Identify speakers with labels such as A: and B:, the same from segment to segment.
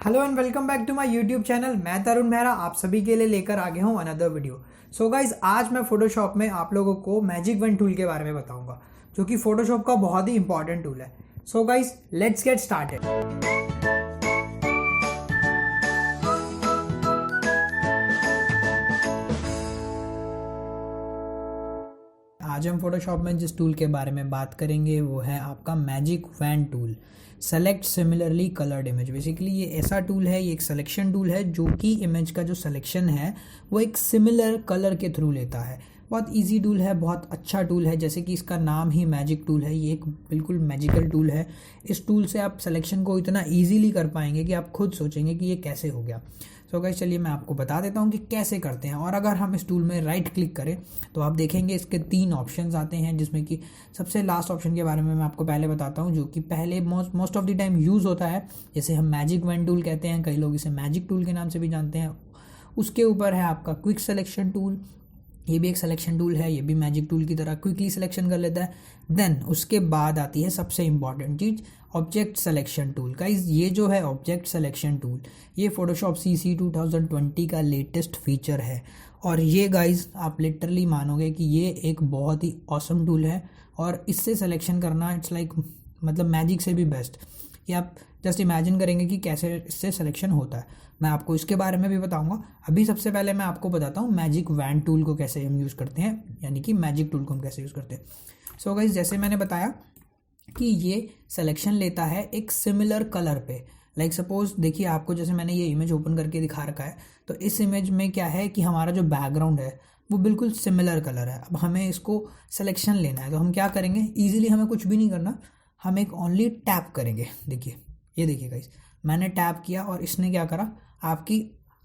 A: Hello and welcome back to my YouTube channel. मैं तरुण मेहरा आप सभी के लिए लेकर आ गया हूँ अनदर वीडियो। सो गाइज, आज मैं फोटोशॉप में आप लोगों को मैजिक वन टूल के बारे में बताऊंगा, जो कि फोटोशॉप का बहुत ही इंपॉर्टेंट टूल है। So guys, let's get started. आज हम फोटोशॉप में जिस टूल के बारे में बात करेंगे वो है आपका magic wand tool. Select similarly coloured image. Basically ये ऐसा टूल है, ये एक सिलेक्शन टूल है जो कि इमेज का जो सिलेक्शन है वो एक सिमिलर कलर के थ्रू लेता है। बहुत इजी टूल है, बहुत अच्छा टूल है, जैसे कि इसका नाम ही मैजिक टूल है। ये एक बिल्कुल मैजिकल टूल है। इस टूल से आप सिलेक्शन को इतना ईजीली कर पाएंगे कि आप खुद सोचेंगे कि ये कैसे हो गया। सो गाइस, चलिए मैं आपको बता देता हूँ कि कैसे करते हैं। और अगर हम इस टूल में राइट क्लिक करें तो आप देखेंगे इसके 3 ऑप्शंस आते हैं, जिसमें कि सबसे लास्ट ऑप्शन के बारे में मैं आपको पहले बताता हूँ, जो कि पहले most of the time use होता है, जैसे हम मैजिक वन टूल कहते हैं, कई लोग इसे मैजिक टूल के नाम से भी जानते हैं। उसके ऊपर है आपका क्विक सिलेक्शन टूल। ये भी एक सिलेक्शन टूल है, ये भी मैजिक टूल की तरह क्विकली सिलेक्शन कर लेता है। देन उसके बाद आती है सबसे इंपॉर्टेंट चीज़, ऑब्जेक्ट सिलेक्शन टूल। गाइस, ये जो है ऑब्जेक्ट सिलेक्शन टूल, ये फोटोशॉप CC 2020 का लेटेस्ट फीचर है। और ये गाइस, आप लिटरली मानोगे कि ये एक बहुत ही ऑसम टूल है। और इससे सिलेक्शन करना इट्स लाइक मतलब मैजिक से भी बेस्ट। ये आप जस्ट इमेजिन करेंगे कि कैसे इससे सिलेक्शन होता है। मैं आपको इसके बारे में भी बताऊंगा। अभी सबसे पहले मैं आपको बताता हूँ मैजिक वैन टूल को कैसे हम यूज़ करते हैं, यानी कि मैजिक टूल को हम कैसे यूज़ करते हैं। सो गाइस, जैसे मैंने बताया कि ये सिलेक्शन लेता है एक सिमिलर कलर पे। लाइक सपोज देखिए, आपको जैसे मैंने ये इमेज ओपन करके दिखा रखा है, तो इस इमेज में क्या है कि हमारा जो बैकग्राउंड है वो बिल्कुल सिमिलर कलर है। अब हमें इसको सिलेक्शन लेना है, तो हम क्या करेंगे, ईजिली हमें कुछ भी नहीं करना, हम एक ओनली टैप करेंगे। देखिए, ये देखिए गाइस, मैंने टैप किया और इसने क्या करा, आपकी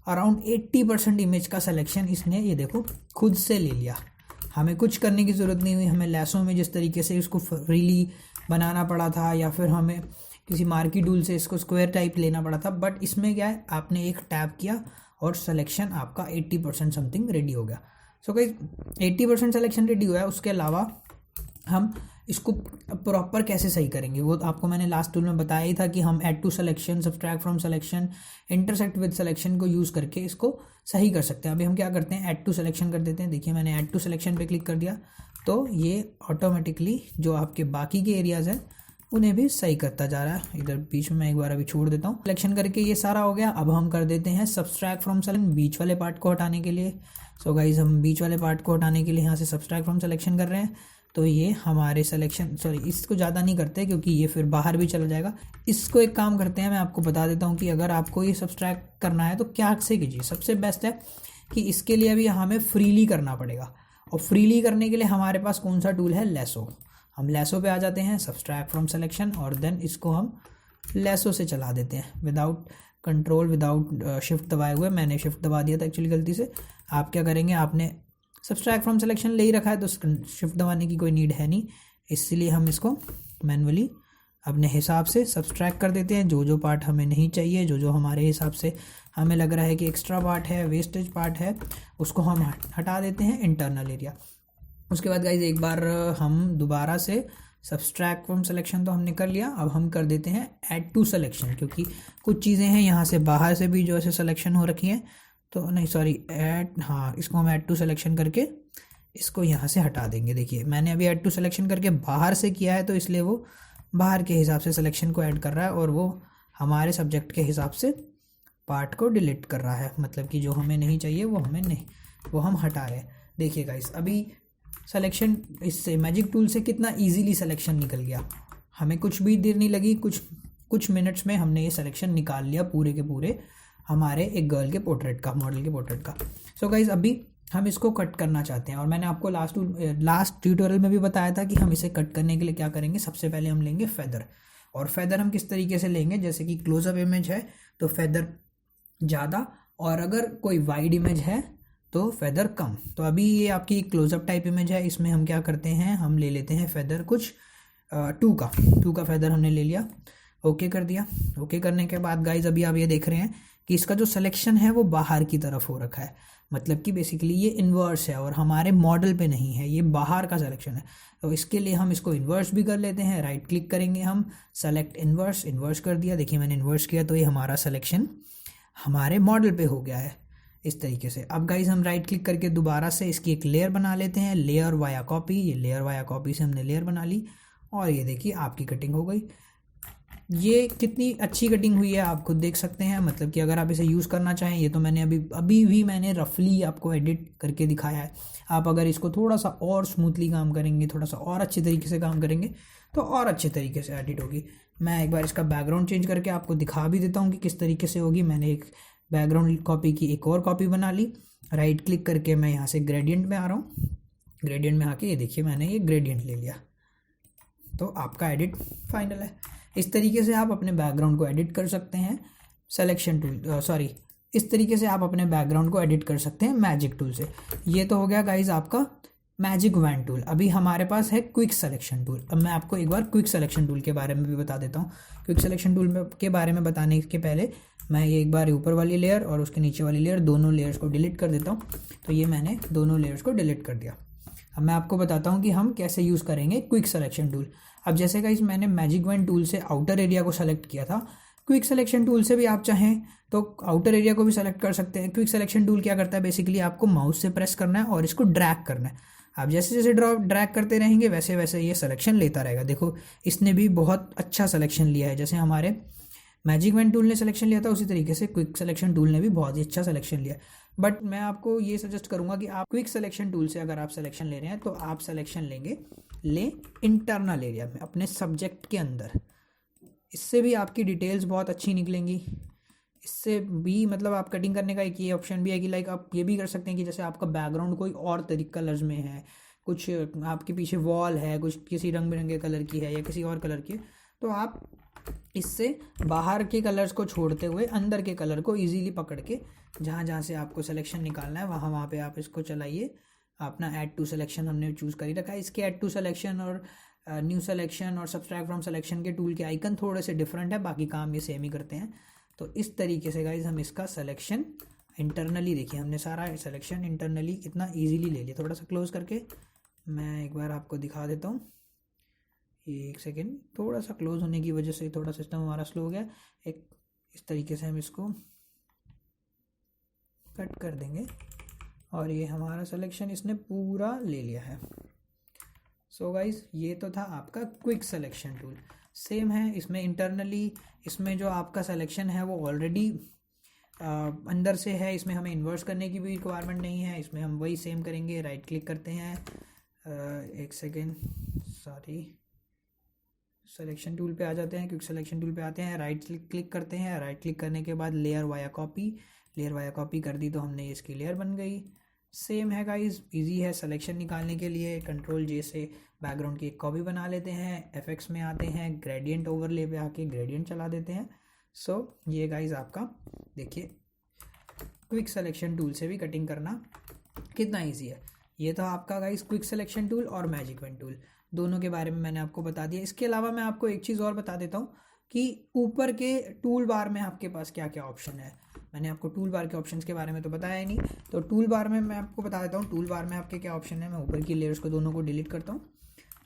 A: अराउंड 80% इमेज का सिलेक्शन इसने ये देखो खुद से ले लिया। हमें कुछ करने की ज़रूरत नहीं हुई। हमें लेसों में जिस तरीके से इसको फ्रीली बनाना पड़ा था, या फिर हमें किसी मार्की टूल से इसको स्क्वायर टाइप लेना पड़ा था, बट इसमें क्या है, आपने एक टैप किया और सिलेक्शन आपका 80% समथिंग रेडी हो गया। सो गाइस, 80% सिलेक्शन रेडी हुआ है। उसके अलावा हम इसको प्रॉपर कैसे सही करेंगे वो आपको मैंने लास्ट टूल में बताया ही था कि हम add to selection, subtract from selection, intersect with selection को यूज़ करके इसको सही कर सकते हैं। अभी हम क्या करते हैं, ऐड टू सिलेक्शन कर देते हैं। देखिए, मैंने ऐड टू सिलेक्शन पे क्लिक कर दिया तो ये ऑटोमेटिकली जो आपके बाकी के एरियाज़ हैं उन्हें भी सही करता जा रहा है। इधर बीच में मैं एक बार अभी छोड़ देता हूँ। सिलेक्शन करके ये सारा हो गया। अब हम कर देते हैं सब्सट्रैक्ट फ्रॉम सिलेक्शन, बीच वाले पार्ट को हटाने के लिए। सो गाइज, हम बीच वाले पार्ट को हटाने के लिए यहाँ से सब्सट्रैक्ट फ्रॉम सिलेक्शन कर रहे हैं। तो ये हमारे सिलेक्शन, सॉरी इसको ज़्यादा नहीं करते क्योंकि ये फिर बाहर भी चला जाएगा। इसको एक काम करते हैं, मैं आपको बता देता हूँ कि अगर आपको ये सब्सट्रैक्ट करना है तो क्या से कीजिए। सबसे बेस्ट है कि इसके लिए अभी हमें फ्रीली करना पड़ेगा, और फ्रीली करने के लिए हमारे पास कौन सा टूल है, लेसो। हम लेसो पे आ जाते हैं, सब्सट्रैक्ट फ्रॉम सिलेक्शन, और देन इसको हम लेसो से चला देते हैं विदाउट कंट्रोल, विदाउट शिफ्ट दबाए हुए। मैंने शिफ्ट दबा दिया था एक्चुअली गलती से। आप क्या करेंगे, आपने सब्सट्रैक्ट फ्रॉम सिलेक्शन ले ही रखा है तो शिफ्ट दबाने की कोई नीड है नहीं, इसलिए हम इसको मैनुअली अपने हिसाब से सब्सट्रैक्ट कर देते हैं। जो जो पार्ट हमें नहीं चाहिए, जो जो हमारे हिसाब से हमें लग रहा है कि एक्स्ट्रा पार्ट है, वेस्टेज पार्ट है, उसको हम हटा देते हैं, इंटरनल एरिया। उसके बाद गाइज, एक बार हम दोबारा से सब्सट्रैक्ट फ्रॉम सिलेक्शन तो हमने कर लिया। अब हम कर देते हैं ऐड टू सिलेक्शन, क्योंकि कुछ चीज़ें हैं यहाँ से बाहर से भी जो ऐसे सिलेक्शन हो रखी हैं, तो नहीं सॉरी ऐड, हाँ इसको हम ऐड टू सिलेक्शन करके इसको यहाँ से हटा देंगे। देखिए, मैंने अभी ऐड टू सिलेक्शन करके बाहर से किया है, तो इसलिए वो बाहर के हिसाब से सिलेक्शन को ऐड कर रहा है और वो हमारे सब्जेक्ट के हिसाब से पार्ट को डिलीट कर रहा है। मतलब कि जो हमें नहीं चाहिए वो हमें नहीं, वो हम हटा रहे हैं। देखिए गाइस, अभी सिलेक्शन इससे मैजिक टूल से कितना इजीली सिलेक्शन निकल गया। हमें कुछ भी देर नहीं लगी, कुछ मिनट्स में हमने ये सिलेक्शन निकाल लिया पूरे के पूरे हमारे एक गर्ल के पोर्ट्रेट का, मॉडल के पोर्ट्रेट का। सो गाइज, अभी हम इसको कट करना चाहते हैं, और मैंने आपको लास्ट ट्यूटोरियल में भी बताया था कि हम इसे कट करने के लिए क्या करेंगे। सबसे पहले हम लेंगे फेदर, और फेदर हम किस तरीके से लेंगे, जैसे कि क्लोजअप इमेज है तो फेदर ज़्यादा, और अगर कोई वाइड इमेज है तो फेदर कम। तो अभी ये आपकी क्लोजअप टाइप इमेज है, इसमें हम क्या करते हैं, हम ले लेते हैं फेदर कुछ 2 का फेदर हमने ले लिया। ओके कर दिया। ओके करने के बाद गाइज, अभी आप ये देख रहे हैं कि इसका जो सिलेक्शन है वो बाहर की तरफ हो रखा है, मतलब कि बेसिकली ये इन्वर्स है और हमारे मॉडल पे नहीं है, ये बाहर का सिलेक्शन है। तो इसके लिए हम इसको इन्वर्स भी कर लेते हैं, राइट क्लिक करेंगे हम, सेलेक्ट इन्वर्स, इन्वर्स कर दिया, देखिए मैंने इन्वर्स किया तो ये हमारा सिलेक्शन हमारे मॉडल पे हो गया है इस तरीके से। अब गाइज हम राइट क्लिक करके दोबारा से इसकी एक लेयर बना लेते हैं, लेयर वाया कॉपी, ये लेयर वाया कॉपी से हमने लेयर बना ली और ये देखिए आपकी कटिंग हो गई। ये कितनी अच्छी कटिंग हुई है आप खुद देख सकते हैं, मतलब कि अगर आप इसे यूज़ करना चाहें, ये तो मैंने अभी भी मैंने रफली आपको एडिट करके दिखाया है। आप अगर इसको थोड़ा सा और स्मूथली काम करेंगे, थोड़ा सा और अच्छे तरीके से काम करेंगे तो और अच्छे तरीके से एडिट होगी। मैं एक बार इसका बैकग्राउंड चेंज करके आपको दिखा भी देता हूँ कि किस तरीके से होगी। मैंने एक बैकग्राउंड कॉपी की एक और कॉपी बना ली, राइट क्लिक करके मैं यहाँ से ग्रेडियंट में आ रहा हूँ, ग्रेडियंट में आके ये देखिए मैंने ये ग्रेडियंट ले लिया, तो आपका एडिट फाइनल है। इस तरीके से आप अपने बैकग्राउंड को एडिट कर सकते हैं सिलेक्शन टूल, इस तरीके से आप अपने बैकग्राउंड को एडिट कर सकते हैं मैजिक टूल से। ये तो हो गया गाइज आपका मैजिक वैन टूल। अभी हमारे पास है क्विक सिलेक्शन टूल। अब मैं आपको एक बार क्विक सिलेक्शन टूल के बारे में भी बता देता हूँ। क्विक सिलेक्शन टूल के बारे में बताने के पहले मैं ये एक बार ऊपर वाली लेयर और उसके नीचे वाली लेयर, दोनों लेयर्स को डिलीट कर देता हूँ। तो ये मैंने दोनों लेयर्स को डिलीट कर दिया। अब मैं आपको बताता हूँ कि हम कैसे यूज़ करेंगे क्विक सिलेक्शन टूल। अब जैसे गाइस मैंने मैजिक वैन टूल से आउटर एरिया को सेलेक्ट किया था, क्विक सिलेक्शन टूल से भी आप चाहें तो आउटर एरिया को भी सेलेक्ट कर सकते हैं। क्विक सिलेक्शन टूल क्या करता है, बेसिकली आपको माउस से प्रेस करना है और इसको ड्रैग करना है। आप जैसे जैसे ड्रैग करते रहेंगे वैसे वैसे ये सिलेक्शन लेता रहेगा। देखो इसने भी बहुत अच्छा सिलेक्शन लिया है, जैसे हमारे मैजिक वैन टूल ने सिलेक्शन लिया था उसी तरीके से क्विक सिलेक्शन टूल ने भी बहुत ही अच्छा सिलेक्शन लिया। बट मैं आपको ये सजेस्ट करूंगा कि आप क्विक सिलेक्शन टूल से अगर आप सिलेक्शन ले रहे हैं तो आप सिलेक्शन ले इंटरनल एरिया में, अपने सब्जेक्ट के अंदर। इससे भी आपकी डिटेल्स बहुत अच्छी निकलेंगी। इससे भी मतलब आप कटिंग करने का एक ये ऑप्शन भी है कि लाइक आप ये भी कर सकते हैं कि जैसे आपका बैकग्राउंड कोई और तरीके कलर्स में है, कुछ आपके पीछे वॉल है, कुछ किसी रंग बिरंगे कलर की है या किसी और कलर की है, तो आप इससे बाहर के कलर्स को छोड़ते हुए अंदर के कलर को इजीली पकड़ के जहाँ जहाँ से आपको सिलेक्शन निकालना है वहाँ पे आप इसको चलाइए। अपना ऐड टू सिलेक्शन हमने चूज़ कर ही रखा है। इसके ऐड टू सिलेक्शन और न्यू सिलेक्शन और सब्सट्रैक्ट फ्रॉम सिलेक्शन के टूल के आइकन थोड़े से डिफरेंट है, बाकी काम ये सेम ही करते हैं। तो इस तरीके से गाइज हम इसका सिलेक्शन इंटरनली, देखिए हमने सारा सिलेक्शन इंटरनली इतना ईजीली ले लिया। थोड़ा सा क्लोज करके मैं एक बार आपको दिखा देता हूँ, एक सेकेंड, थोड़ा सा क्लोज होने की वजह से थोड़ा सिस्टम हमारा स्लो हो गया। एक इस तरीके से हम इसको कट कर देंगे और ये हमारा सिलेक्शन इसने पूरा ले लिया है। सो गाइज ये तो था आपका क्विक सिलेक्शन टूल। सेम है इसमें इंटरनली, इसमें जो आपका सिलेक्शन है वो ऑलरेडी अंदर से है, इसमें हमें इन्वर्स करने की भी रिक्वायरमेंट नहीं है। इसमें हम वही सेम करेंगे, राइट क्लिक करते हैं, एक सेकेंड सॉरी, सिलेक्शन टूल पे आ जाते हैं, क्विक सिलेक्शन टूल पे आते हैं, राइट क्लिक करते हैं, राइट क्लिक करने के बाद layer via copy, layer via copy कर दी तो हमने इसकी लेयर बन गई। सेम है गाइज, इजी है सिलेक्शन निकालने के लिए। कंट्रोल जे से बैकग्राउंड की एक कॉपी बना लेते हैं, एफेक्ट्स में आते हैं, ग्रेडियंट ओवरले पे आके ग्रेडियंट चला देते हैं। सो ये गाइज आपका देखिए क्विक सिलेक्शन टूल से भी कटिंग करना कितना ईजी है। ये तो आपका गाइज क्विक सिलेक्शन टूल और मैजिक वैन टूल, दोनों के बारे में मैंने आपको बता दिया। इसके अलावा मैं आपको एक चीज़ और बता देता हूँ कि ऊपर के टूल बार में आपके पास क्या क्या ऑप्शन है। मैंने आपको टूल बार के ऑप्शंस के बारे में तो बताया ही नहीं, तो टूल बार में मैं आपको बता देता हूँ टूल बार में आपके क्या ऑप्शन है। मैं ऊपर की लेयर्स को दोनों को डिलीट करता हूँ।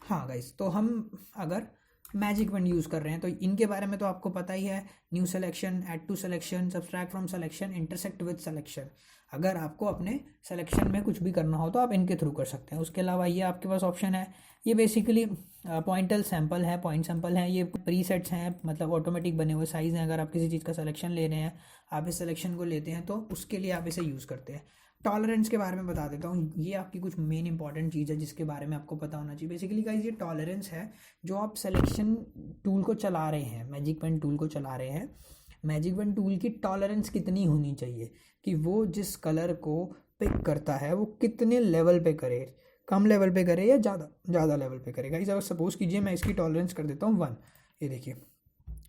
A: हाँ गाइस, तो हम अगर मैजिक वैन यूज़ कर रहे हैं तो इनके बारे में तो आपको पता ही है, new selection, add to selection, subtract from selection, intersect with selection. अगर आपको अपने सिलेक्शन में कुछ भी करना हो तो आप इनके थ्रू कर सकते हैं। उसके अलावा ये आपके पास ऑप्शन है, ये बेसिकली पॉइंट सैंपल है, ये प्रीसेट्स हैं, मतलब ऑटोमेटिक बने हुए साइज़ हैं। अगर आप किसी चीज़ का सिलेक्शन ले रहे हैं, आप इस सिलेक्शन को लेते हैं तो उसके लिए आप इसे यूज़ करते हैं। टॉलरेंस के बारे में बता देता हूँ, ये आपकी कुछ मेन इंपॉर्टेंट चीज़ है जिसके बारे में आपको पता होना चाहिए। बेसिकली गाइस ये टॉलरेंस है जो आप सिलेक्शन टूल को चला रहे हैं, मैजिक वैन टूल को चला रहे हैं। मैजिक वैन टूल की टॉलरेंस कितनी होनी चाहिए कि वो जिस कलर को पिक करता है वो कितने लेवल पे करे, कम लेवल पे करे या ज़्यादा लेवल पे करे। गाइस अगर सपोज़ कीजिए मैं इसकी टॉलरेंस कर देता हूँ 1, ये देखिए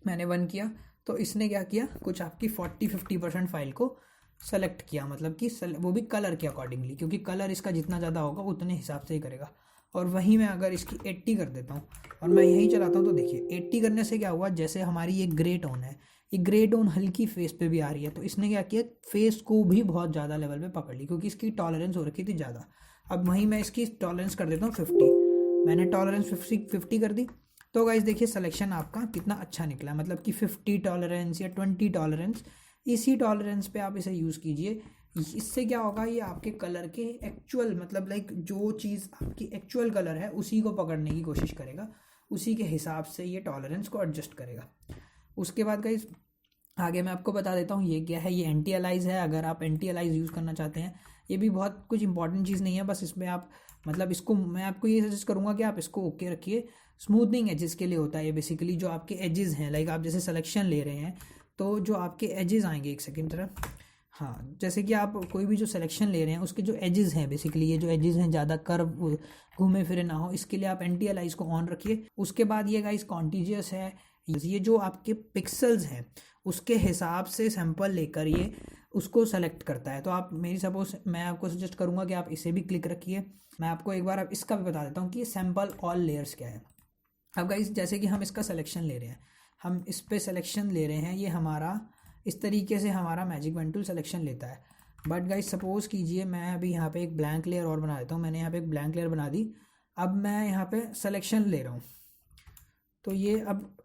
A: मैंने 1 किया तो इसने क्या किया, कुछ आपकी 40-50% फाइल को सेलेक्ट किया, मतलब कि वो भी कलर के अकॉर्डिंगली, क्योंकि कलर इसका जितना ज़्यादा होगा उतने हिसाब से ही करेगा। और वहीं मैं अगर इसकी 80 कर देता हूँ और मैं यहीं चलाता हूँ तो देखिए 80 करने से क्या हुआ, जैसे हमारी ये ग्रे टोन है, ये ग्रे टोन हल्की फेस पे भी आ रही है, तो इसने क्या किया, फेस को भी बहुत ज़्यादा लेवल पे पकड़ ली, क्योंकि इसकी टॉलरेंस हो रखी थी ज़्यादा। अब वहीं मैं इसकी टॉलरेंस कर देता हूँ 50, मैंने टॉलरेंस 50 कर दी। तो गाइस देखिए सिलेक्शन आपका कितना अच्छा निकला, मतलब कि 50 टॉलरेंस या 20 टॉलरेंस, इसी टॉलरेंस पे आप इसे यूज़ कीजिए। इससे क्या होगा, ये आपके कलर के एक्चुअल, मतलब लाइक जो चीज़ आपकी एक्चुअल कलर है उसी को पकड़ने की कोशिश करेगा, उसी के हिसाब से ये टॉलरेंस को एडजस्ट करेगा। उसके बाद गाइस आगे मैं आपको बता देता हूँ ये क्या है, ये एंटी अलाइज है। अगर आप एंटी अलाइज यूज़ करना चाहते हैं, ये भी बहुत कुछ इंपॉर्टेंट चीज़ नहीं है, बस इसमें आप मतलब इसको मैं आपको ये सजेस्ट करूँगा कि आप इसको ओके रखिए। स्मूथनिंग एजेस के लिए होता है ये, बेसिकली जो आपके एजेस हैं, लाइक आप जैसे सिलेक्शन ले रहे हैं तो जो आपके एजेस आएंगे, एक सेकेंड तरफ, हाँ, जैसे कि आप कोई भी जो सिलेक्शन ले रहे हैं उसके जो एजेस हैं, बेसिकली ये जो एजेस हैं ज़्यादा कर्व घूमे फिरे ना हो, इसके लिए आप एंटी अलाइज को ऑन रखिए। उसके बाद ये गाइस कॉन्टीजियस है, ये जो आपके पिक्सल्स हैं उसके हिसाब से सैंपल लेकर ये उसको सेलेक्ट करता है। तो आप मेरी सपोज मैं आपको सजेस्ट करूंगा कि आप इसे भी क्लिक रखिए। मैं आपको एक बार अब इसका भी बता देता हूँ कि सैंपल ऑल लेयर्स क्या है। अब गाइस जैसे कि हम इसका सिलेक्शन ले रहे हैं, हम इस पे सिलेक्शन ले रहे हैं, ये हमारा इस तरीके से हमारा मैजिक पेन टूल सिलेक्शन लेता है। बट गाइस सपोज कीजिए मैं अभी यहाँ पे एक ब्लैंक लेयर और बना देता हूँ, मैंने यहाँ पे एक ब्लैंक लेयर बना दी। अब मैं यहाँ पे सिलेक्शन ले रहा हूँ, तो ये अब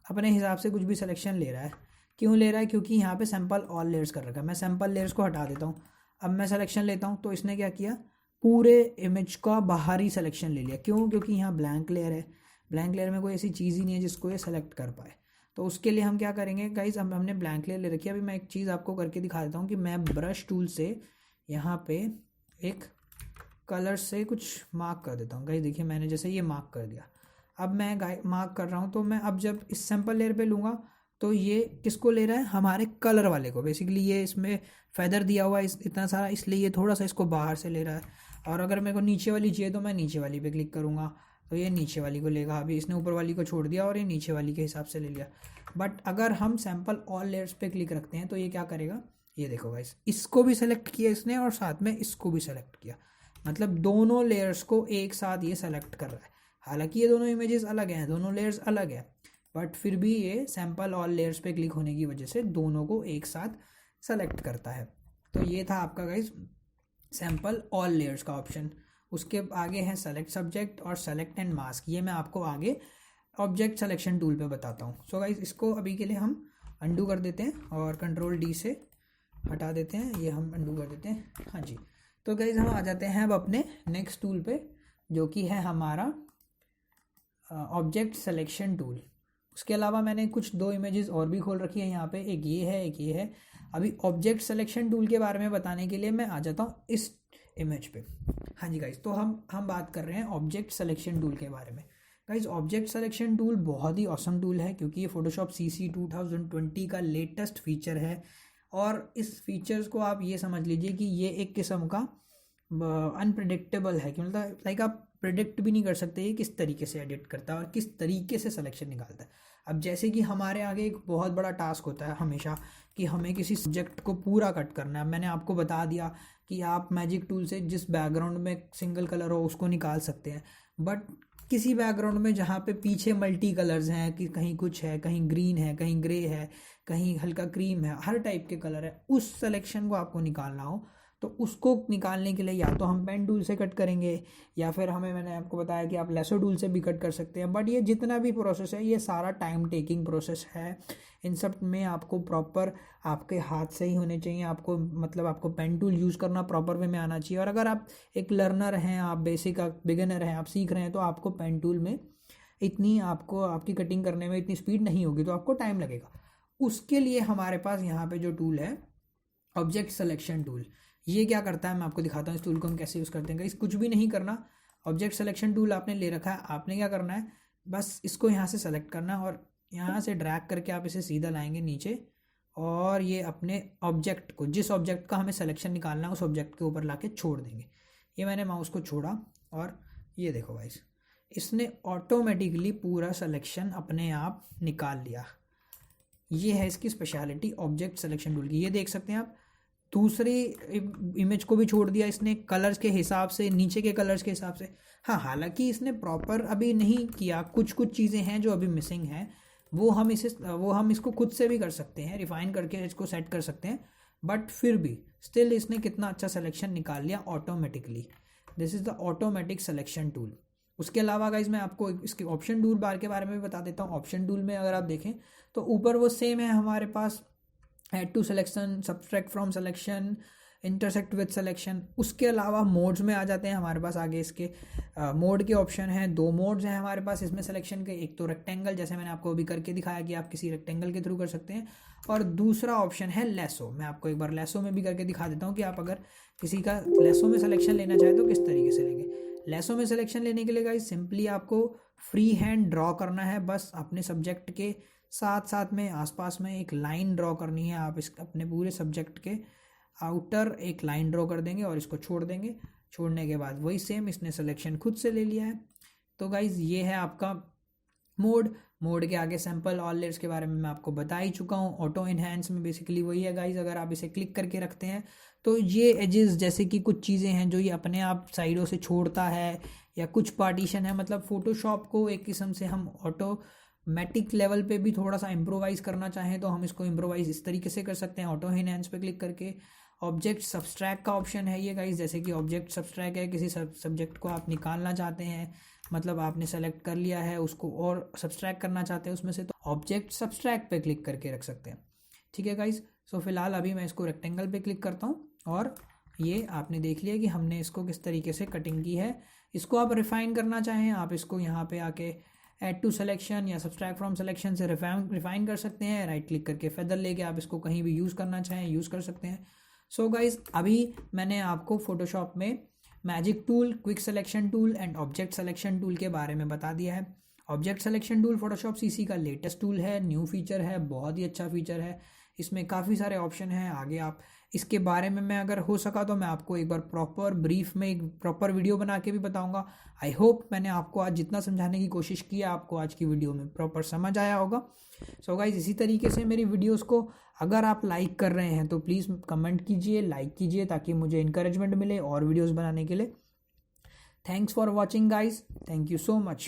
A: अपने हिसाब से कुछ भी सिलेक्शन ले रहा है। क्यों ले रहा है, क्योंकि यहाँ पे सैंपल ऑल लेयर्स कर रखा है। मैं सैंपल लेयर्स को हटा देता हूँ, अब मैं सिलेक्शन लेता हूँ, तो इसने क्या किया, पूरे इमेज का बाहरी सिलेक्शन ले लिया। क्यों, क्योंकि यहाँ ब्लैंक लेयर है, ब्लैंक लेयर में कोई ऐसी चीज़ ही नहीं है जिसको ये सेलेक्ट कर पाए। तो उसके लिए हम क्या करेंगे गाइज, अब हमने ब्लैंक लेयर ले रखी है। अभी मैं एक चीज़ आपको करके दिखा देता हूँ कि मैं ब्रश टूल से यहाँ पे एक कलर से कुछ मार्क कर देता हूँ। गाइज देखिए मैंने जैसे ये मार्क कर दिया, अब मैं मार्क कर रहा हूँ, तो मैं अब जब इस सैंपल लेयर पे लूँगा तो ये किसको ले रहा है, हमारे कलर वाले को। बेसिकली ये इसमें फेदर दिया हुआ है इतना सारा, इसलिए ये थोड़ा सा इसको बाहर से ले रहा है। और अगर मेरे को नीचे वाली चाहिए तो मैं नीचे वाली पे क्लिक करूँगा, तो ये नीचे वाली को लेगा। अभी इसने ऊपर वाली को छोड़ दिया और ये नीचे वाली के हिसाब से ले लिया। बट अगर हम सैंपल ऑल लेयर्स पे क्लिक रखते हैं तो ये क्या करेगा, ये देखो गाइस, इसको भी सेलेक्ट किया इसने और साथ में इसको भी सेलेक्ट किया, मतलब दोनों लेयर्स को एक साथ ये सेलेक्ट कर रहा है। हालांकि ये दोनों इमेजेस अलग हैं, दोनों लेयर्स अलग है, बट फिर भी ये सैंपल ऑल लेयर्स पे क्लिक होने की वजह से दोनों को एक साथ सेलेक्ट करता है। तो ये था आपका गाइस सैंपल ऑल लेयर्स का ऑप्शन। उसके आगे है सेलेक्ट सब्जेक्ट और सेलेक्ट एंड मास्क, ये मैं आपको आगे ऑब्जेक्ट सिलेक्शन टूल पे बताता हूँ। सो गाइस इसको अभी के लिए हम अंडू कर देते हैं और कंट्रोल डी से हटा देते हैं, ये हम अंडू कर देते हैं। हाँ जी, तो गाइस हम आ जाते हैं अब अपने नेक्स्ट टूल पे, जो कि है हमारा ऑब्जेक्ट सिलेक्शन टूल। उसके अलावा मैंने कुछ दो इमेजेस और भी खोल रखी है यहाँ पे, एक ये है एक ये है। अभी ऑब्जेक्ट सिलेक्शन टूल के बारे में बताने के लिए मैं आ जाता हूँ इस इमेज पे। हाँ जी गाइज, तो हम बात कर रहे हैं ऑब्जेक्ट सिलेक्शन टूल के बारे में। गाइज ऑब्जेक्ट सिलेक्शन टूल बहुत ही ऑसम टूल है, क्योंकि ये फोटोशॉप CC 2020 का लेटेस्ट फीचर है। और इस फीचर्स को आप ये समझ लीजिए कि ये एक किस्म का अनप्रिडिक्टेबल है, कि मतलब लाइक आप प्रिडिक्ट भी नहीं कर सकते ये किस तरीके से एडिट करता है और किस तरीके से सिलेक्शन निकालता है। अब जैसे कि हमारे आगे एक बहुत बड़ा टास्क होता है हमेशा कि हमें किसी सब्जेक्ट को पूरा कट करना है। मैंने आपको बता दिया कि आप मैजिक टूल से जिस बैकग्राउंड में सिंगल कलर हो उसको निकाल सकते हैं, बट किसी बैकग्राउंड में जहाँ पे पीछे मल्टी कलर्स हैं, कि कहीं कुछ है, कहीं ग्रीन है, कहीं ग्रे है, कहीं हल्का क्रीम है, हर टाइप के कलर है, उस सिलेक्शन को आपको निकालना हो तो उसको निकालने के लिए या तो हम पेन टूल से कट करेंगे, या फिर मैंने आपको बताया कि आप लेसो टूल से भी कट कर सकते हैं। बट ये जितना भी प्रोसेस है ये सारा टाइम टेकिंग प्रोसेस है। इन सब में आपको प्रॉपर आपके हाथ से ही होने चाहिए, आपको मतलब आपको पेन टूल यूज़ करना प्रॉपर वे में आना चाहिए। और अगर आप एक लर्नर हैं, आप बेसिक बिगिनर हैं, आप सीख रहे हैं, तो आपको पेन टूल में इतनी आपको आपकी कटिंग करने में इतनी स्पीड नहीं होगी, तो आपको टाइम लगेगा। उसके लिए हमारे पास यहाँ पे जो टूल है ऑब्जेक्ट सिलेक्शन टूल, ये क्या करता है मैं आपको दिखाता हूँ इस टूल को हम कैसे यूज़ करते हैं। इस कुछ भी नहीं करना, ऑब्जेक्ट सिलेक्शन टूल आपने ले रखा है, आपने क्या करना है, बस इसको यहाँ से सेलेक्ट करना है और यहाँ से ड्रैग करके आप इसे सीधा लाएंगे नीचे, और ये अपने ऑब्जेक्ट को, जिस ऑब्जेक्ट का हमें सिलेक्शन निकालना है उस ऑब्जेक्ट के ऊपर लाके छोड़ देंगे। ये मैंने माउस को छोड़ा और ये देखो गाइस, इसने ऑटोमेटिकली पूरा सिलेक्शन अपने आप निकाल लिया। ये है इसकी स्पेशलिटी ऑब्जेक्ट सिलेक्शन टूल की। ये देख सकते हैं आप, दूसरी इमेज को भी छोड़ दिया इसने कलर्स के हिसाब से, नीचे के कलर्स के हिसाब से। हाँ, हालांकि इसने प्रॉपर अभी नहीं किया, कुछ चीज़ें हैं जो अभी मिसिंग हैं, वो हम इसको खुद से भी कर सकते हैं, रिफाइन करके इसको सेट कर सकते हैं, बट फिर भी स्टिल इसने कितना अच्छा सिलेक्शन निकाल लिया automatically. This is the automatic selection tool. उसके अलावा गाइज मैं आपको इसके ऑप्शन टूल बार के बारे में भी बता देता हूँ। ऑप्शन टूल में अगर आप देखें तो ऊपर वो सेम है हमारे पास, add to selection, subtract from selection, intersect with selection. उसके अलावा मोड्स में आ जाते हैं हमारे पास आगे इसके मोड के ऑप्शन हैं। 2 मोड्स हैं हमारे पास इसमें सिलेक्शन के, एक तो रेक्टेंगल, जैसे मैंने आपको अभी करके दिखाया कि आप किसी रेक्टेंगल के थ्रू कर सकते हैं, और दूसरा ऑप्शन है लेसो। मैं आपको एक बार लेसो में भी करके दिखा देता हूँ कि आप अगर किसी का लेसो में सिलेक्शन लेना चाहे तो किस तरीके से लेंगे। लेसो में सिलेक्शन लेने के लिए गाइस सिंपली आपको फ्री हैंड ड्रॉ करना है, बस अपने सब्जेक्ट के साथ साथ में आसपास में एक लाइन ड्रॉ करनी है। आप इस अपने पूरे सब्जेक्ट के आउटर एक लाइन ड्रॉ कर देंगे और इसको छोड़ देंगे। छोड़ने के बाद वही सेम इसने सिलेक्शन खुद से ले लिया है। तो गाइज ये है आपका मोड के आगे सैंपल ऑल लेयर्स के बारे में मैं आपको बता ही चुका हूँ। ऑटो इनहेंस में बेसिकली वही है गाइज, अगर आप इसे क्लिक करके रखते हैं तो ये एजेस जैसे कि कुछ चीज़ें हैं जो ये अपने आप साइडों से छोड़ता है, या कुछ पार्टीशन है, मतलब फोटोशॉप को एक किस्म से हम ऑटोमेटिक लेवल पे भी थोड़ा सा इम्प्रोवाइज़ करना चाहें तो हम इसको इम्प्रोवाइज़ इस तरीके से कर सकते हैं ऑटो इनहेंस पे क्लिक करके। ऑब्जेक्ट सब्सट्रैक्ट का ऑप्शन है ये गाइस, जैसे कि ऑब्जेक्ट सब्सट्रैक्ट है, किसी सब्जेक्ट को आप निकालना चाहते हैं, मतलब आपने सेलेक्ट कर लिया है उसको और सब्सट्रैक्ट करना चाहते हैं उसमें से, तो ऑब्जेक्ट सब्सट्रैक्ट पे क्लिक करके रख सकते हैं। ठीक है गाइस, सो फिलहाल अभी मैं इसको रेक्टेंगल पे क्लिक करता हूँ और ये आपने देख लिया कि हमने इसको किस तरीके से कटिंग की है। इसको आप रिफाइन करना चाहें, आप इसको यहाँ पे आके ऐड टू सिलेक्शन या सब्सट्रैक्ट फ्रॉम सिलेक्शन से रिफाइन कर सकते हैं। राइट क्लिक करके फेदर लेके आप इसको कहीं भी यूज़ करना चाहें यूज़ कर सकते हैं। सो गाइज अभी मैंने आपको फोटोशॉप में magic tool, quick selection tool and object selection tool के बारे में बता दिया है। Object selection tool Photoshop CC का लेटेस्ट टूल है, न्यू फीचर है, बहुत ही अच्छा फीचर है। इसमें काफ़ी सारे ऑप्शन हैं। आगे आप इसके बारे में मैं अगर हो सका तो मैं आपको एक बार प्रॉपर ब्रीफ में एक प्रॉपर वीडियो बना के भी बताऊंगा। आई होप मैंने आपको आज जितना समझाने की कोशिश की है आपको आज की वीडियो में प्रॉपर समझ आया होगा। सो गाइज इसी तरीके से मेरी वीडियोस को अगर आप लाइक कर रहे हैं तो प्लीज़ कमेंट कीजिए, लाइक कीजिए, ताकि मुझे इंकरेजमेंट मिले और वीडियोस बनाने के लिए। Thanks for watching guys, thank you so much.